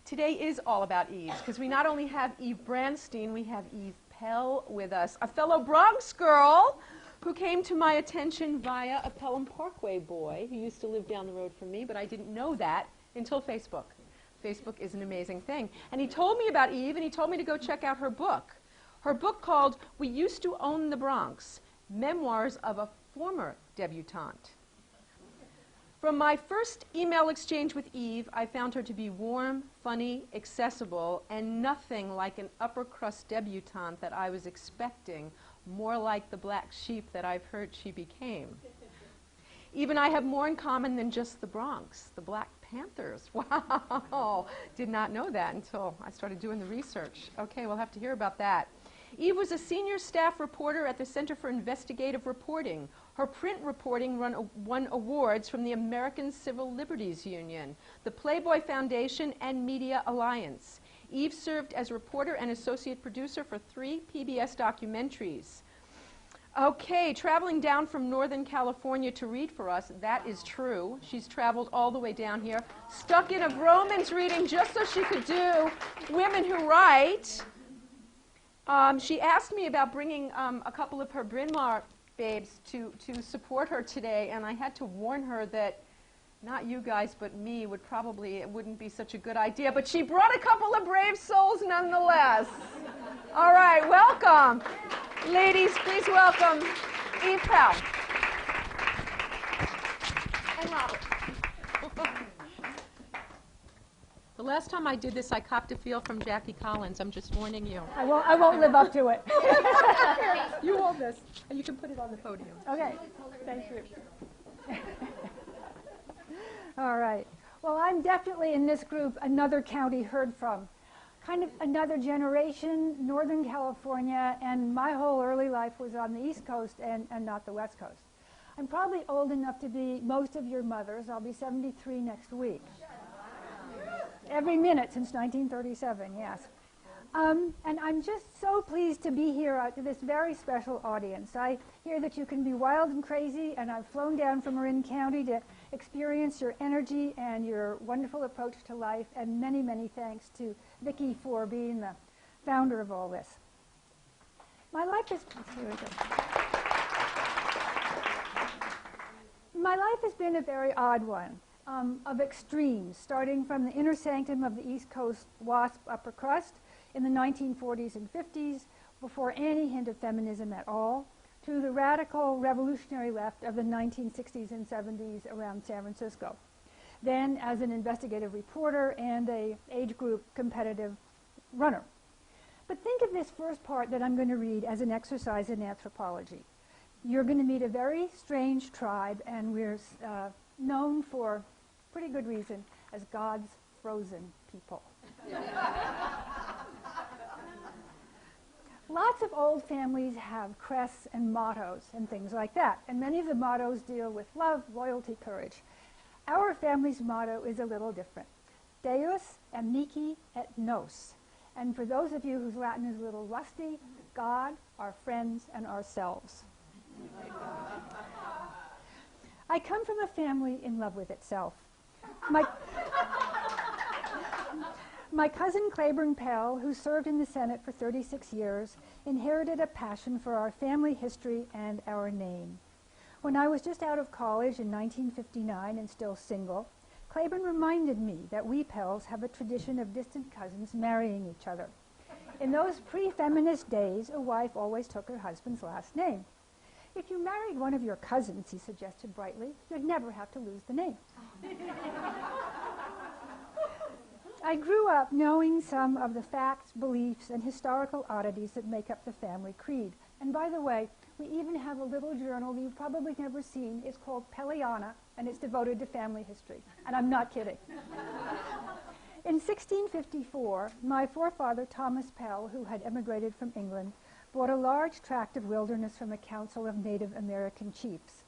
Today is all about Eves, because we not only have Eve Branstein, we have Eve Pell with us, a fellow Bronx girl who came to my attention via a Pelham Parkway boy who used to live down the road from me, but I didn't know that until Facebook. Facebook is an amazing thing. And he told me about Eve, and he told me to go check out her book. Her book called We Used to Own the Bronx, Memoirs of a Former Debutante. From my first email exchange with Eve, I found her to be warm, funny, accessible, and nothing like an upper-crust debutante that I was expecting, more like the black sheep that I've heard she became. Eve and I have more in common than just the Bronx, the Black Panthers. Wow, did not know that until I started doing the research. Okay, we'll have to hear about that. Eve was a senior staff reporter at the Center for Investigative Reporting. Her print reporting won awards from the American Civil Liberties Union, the Playboy Foundation, and Media Alliance. Eve served as reporter and associate producer for 3 PBS documentaries. Okay, traveling down from Northern California to read for us, that is true. She's traveled all the way down here, stuck in a Romans reading just so she could do Women Who Write. She asked me about bringing a couple of her Bryn Mawr babes to support her today, and I had to warn her that not you guys but me it wouldn't be such a good idea, but she brought a couple of brave souls nonetheless. All right, welcome. Ladies, please welcome Eve Pell. And Robert. The last time I did this, I copped a feel from Jackie Collins. I'm just warning you. I won't live up to it. You hold this, and you can put it on the podium. Okay, thank you. All right. Well, I'm definitely in this group another county heard from. Kind of another generation, Northern California, and my whole early life was on the East Coast and not the West Coast. I'm probably old enough to be most of your mothers. I'll be 73 next week. Every minute since 1937, yes. And I'm just so pleased to be here to this very special audience. I hear that you can be wild and crazy, and I've flown down from Marin County to experience your energy and your wonderful approach to life, and many, many thanks to Vicki for being the founder of all this. My life has been a very odd one. Of extremes, starting from the inner sanctum of the East Coast WASP upper crust in the 1940s and 50s, before any hint of feminism at all, to the radical revolutionary left of the 1960s and 70s around San Francisco. Then as an investigative reporter and a age group competitive runner. But think of this first part that I'm going to read as an exercise in anthropology. You're going to meet a very strange tribe, and we're known for pretty good reason as God's frozen people. Lots of old families have crests and mottos and things like that, and many of the mottos deal with love, loyalty, courage. Our family's motto is a little different. Deus amici et nos. And for those of you whose Latin is a little rusty, God, our friends, and ourselves. I come from a family in love with itself. My cousin Claiborne Pell, who served in the Senate for 36 years, inherited a passion for our family history and our name. When I was just out of college in 1959 and still single, Claiborne reminded me that we Pells have a tradition of distant cousins marrying each other. In those pre-feminist days, a wife always took her husband's last name. If you married one of your cousins, he suggested brightly, you'd never have to lose the name. I grew up knowing some of the facts, beliefs, and historical oddities that make up the family creed. And by the way, we even have a little journal you've probably never seen. It's called Pelliana, and it's devoted to family history. And I'm not kidding. In 1654, my forefather, Thomas Pell, who had emigrated from England, bought a large tract of wilderness from a council of Native American chiefs.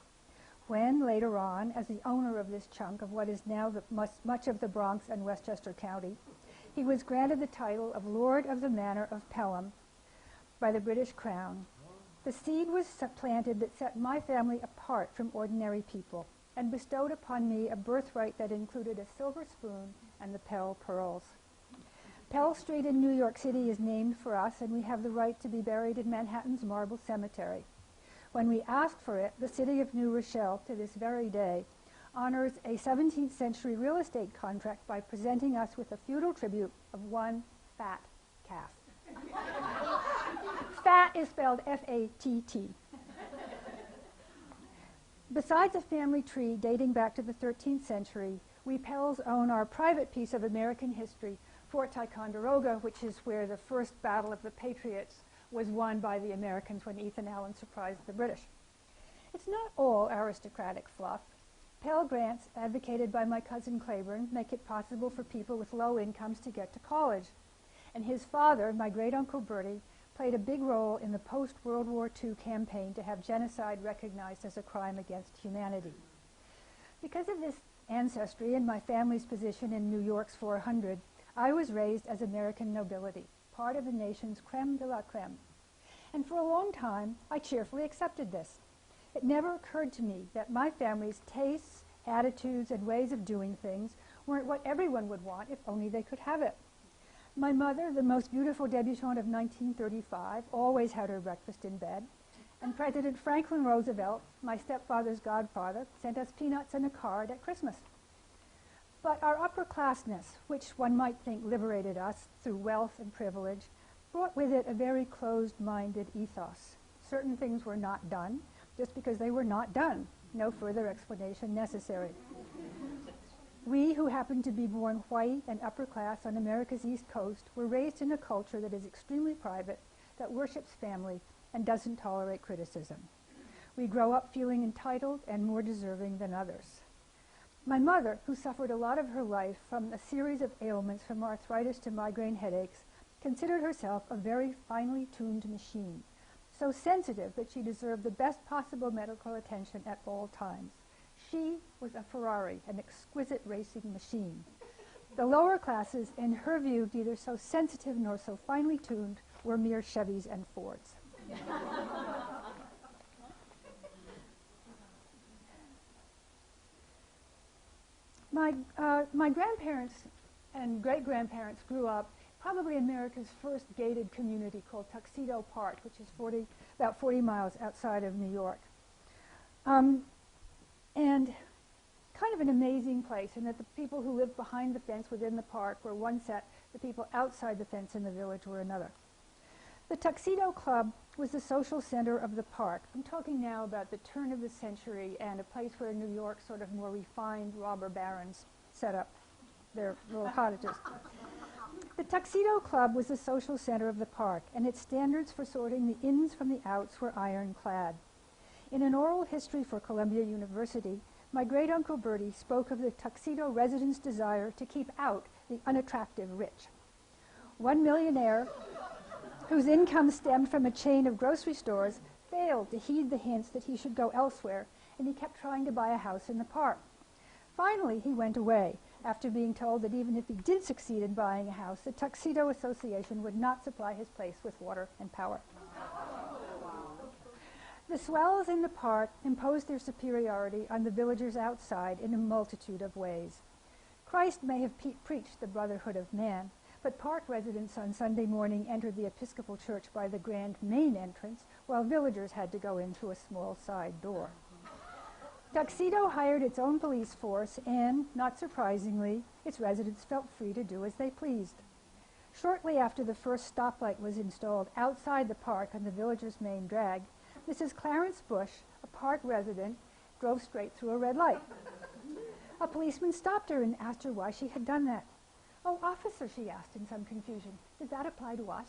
When, later on, as the owner of this chunk of what is now much of the Bronx and Westchester County, he was granted the title of Lord of the Manor of Pelham by the British Crown. The seed was planted that set my family apart from ordinary people and bestowed upon me a birthright that included a silver spoon and the Pell pearls. Pell Street in New York City is named for us, and we have the right to be buried in Manhattan's marble cemetery. When we asked for it, the city of New Rochelle, to this very day, honors a 17th century real estate contract by presenting us with a feudal tribute of one fat calf. Fat is spelled F-A-T-T. Besides a family tree dating back to the 13th century, we Pells own our private piece of American history, Fort Ticonderoga, which is where the first Battle of the Patriots was won by the Americans when Ethan Allen surprised the British. It's not all aristocratic fluff. Pell Grants, advocated by my cousin Claiborne, make it possible for people with low incomes to get to college. And his father, my great-uncle Bertie, played a big role in the post-World War II campaign to have genocide recognized as a crime against humanity. Because of this ancestry and my family's position in New York's 400, I was raised as American nobility, part of the nation's creme de la creme. And for a long time, I cheerfully accepted this. It never occurred to me that my family's tastes, attitudes, and ways of doing things weren't what everyone would want if only they could have it. My mother, the most beautiful debutante of 1935, always had her breakfast in bed, and President Franklin Roosevelt, my stepfather's godfather, sent us peanuts and a card at Christmas. But our upperclassness, which one might think liberated us through wealth and privilege, brought with it a very closed-minded ethos. Certain things were not done just because they were not done. No further explanation necessary. We, who happened to be born white and upper class on America's East Coast, were raised in a culture that is extremely private, that worships family, and doesn't tolerate criticism. We grow up feeling entitled and more deserving than others. My mother, who suffered a lot of her life from a series of ailments from arthritis to migraine headaches, considered herself a very finely tuned machine, so sensitive that she deserved the best possible medical attention at all times. She was a Ferrari, an exquisite racing machine. The lower classes, in her view, neither so sensitive nor so finely tuned, were mere Chevys and Fords. My grandparents and great-grandparents grew up probably America's first gated community called Tuxedo Park, which is about 40 miles outside of New York. And kind of an amazing place, in that the people who lived behind the fence within the park were one set, the people outside the fence in the village were another. The Tuxedo Club was the social center of the park. I'm talking now about the turn of the century and a place where New York sort of more refined robber barons set up their little cottages. The Tuxedo Club was the social center of the park, and its standards for sorting the ins from the outs were ironclad. In an oral history for Columbia University, my great-uncle Bertie spoke of the Tuxedo residents' desire to keep out the unattractive rich. One millionaire, whose income stemmed from a chain of grocery stores, failed to heed the hints that he should go elsewhere, and he kept trying to buy a house in the park. Finally, he went away, after being told that even if he did succeed in buying a house, the Tuxedo Association would not supply his place with water and power. The swells in the park imposed their superiority on the villagers outside in a multitude of ways. Christ may have preached the brotherhood of man, but park residents on Sunday morning entered the Episcopal Church by the grand main entrance, while villagers had to go in through a small side door. Tuxedo hired its own police force, and, not surprisingly, its residents felt free to do as they pleased. Shortly after the first stoplight was installed outside the park on the village's main drag, Mrs. Clarence Bush, a park resident, drove straight through a red light. A policeman stopped her and asked her why she had done that. "Oh, officer," she asked in some confusion, "does that apply to us?"